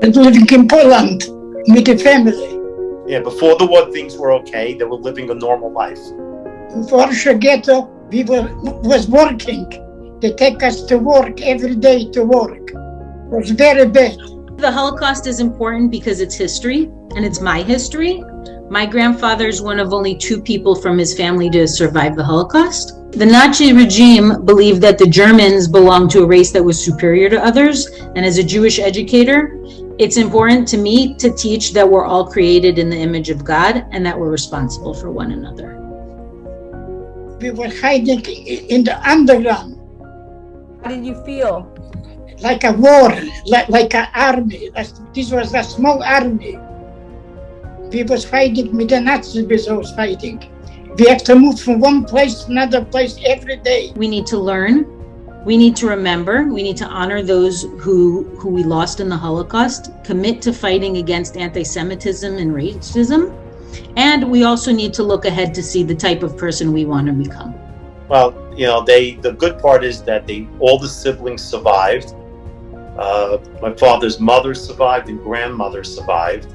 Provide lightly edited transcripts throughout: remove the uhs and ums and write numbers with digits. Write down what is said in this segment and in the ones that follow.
and living in Poland with the family. Yeah, before the war, things were okay. They were living a normal life. Warsaw Ghetto, was working. They take us to work every day to work. It was very bad. The Holocaust is important because it's history, and it's my history. My grandfather is one of only 2 people from his family to survive the Holocaust. The Nazi regime believed that the Germans belonged to a race that was superior to others, and as a Jewish educator, it's important to me to teach that we're all created in the image of God and that we're responsible for one another. We were hiding in the underground. How did you feel? Like a war, like an army. This was a small army. We was fighting with the Nazis, we was fighting. We have to move from one place to another place every day. We need to learn. We need to remember. We need to honor those who we lost in the Holocaust, commit to fighting against anti-Semitism and racism. And we also need to look ahead to see the type of person we want to become. Well, the good part is that all the siblings survived. My father's mother survived and grandmother survived.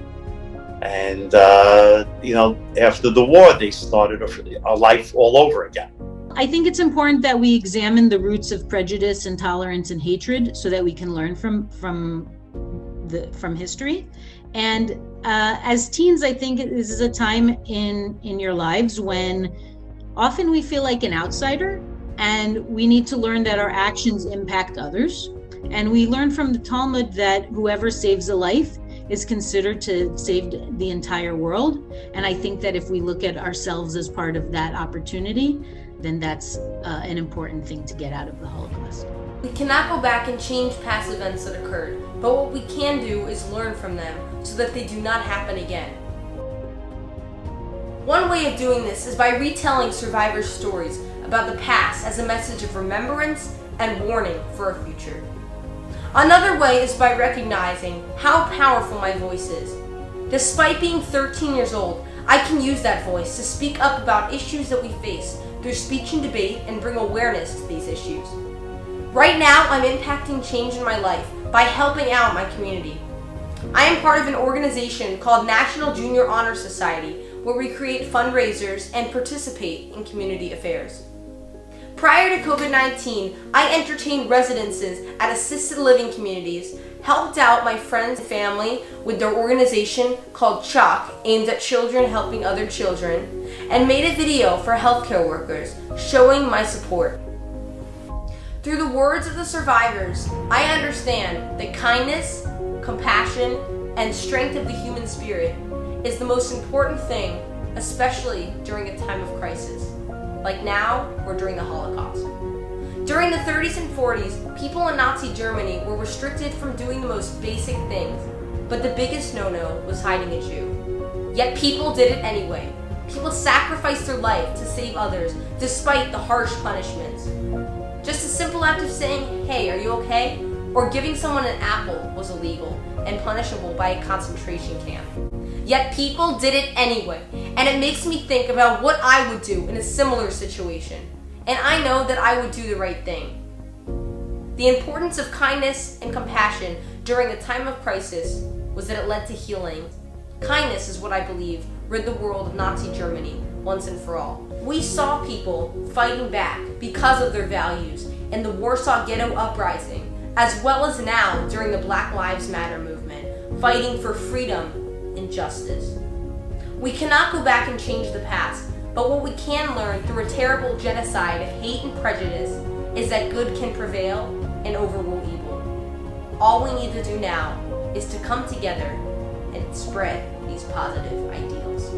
And, after the war, they started a life all over again. I think it's important that we examine the roots of prejudice, intolerance, and hatred so that we can learn from history. And as teens, I think this is a time in your lives when often we feel like an outsider, and we need to learn that our actions impact others. And we learn from the Talmud that whoever saves a life is considered to save the entire world. And I think that if we look at ourselves as part of that opportunity, then that's an important thing to get out of the Holocaust. We cannot go back and change past events that occurred, but what we can do is learn from them so that they do not happen again. One way of doing this is by retelling survivors' stories about the past as a message of remembrance and warning for our future. Another way is by recognizing how powerful my voice is. Despite being 13 years old, I can use that voice to speak up about issues that we face through speech and debate and bring awareness to these issues. Right now, I'm impacting change in my life by helping out my community. I am part of an organization called National Junior Honor Society, where we create fundraisers and participate in community affairs. Prior to COVID-19, I entertained residences at assisted living communities, helped out my friends and family with their organization called CHOC, aimed at children helping other children, and made a video for healthcare workers, showing my support. Through the words of the survivors, I understand that kindness, compassion, and strength of the human spirit is the most important thing, especially during a time of crisis, like now or during the Holocaust. During the 30s and 40s, people in Nazi Germany were restricted from doing the most basic things, but the biggest no-no was hiding a Jew. Yet people did it anyway. People sacrificed their life to save others, despite the harsh punishments. Just a simple act of saying, "Hey, are you okay?" or giving someone an apple was illegal and punishable by a concentration camp. Yet people did it anyway, and it makes me think about what I would do in a similar situation. And I know that I would do the right thing. The importance of kindness and compassion during a time of crisis was that it led to healing. Kindness is what I believe rid the world of Nazi Germany once and for all. We saw people fighting back because of their values in the Warsaw Ghetto Uprising, as well as now during the Black Lives Matter movement, fighting for freedom and justice. We cannot go back and change the past, but what we can learn through a terrible genocide of hate and prejudice is that good can prevail and overrule evil. All we need to do now is to come together and spread these positive ideals.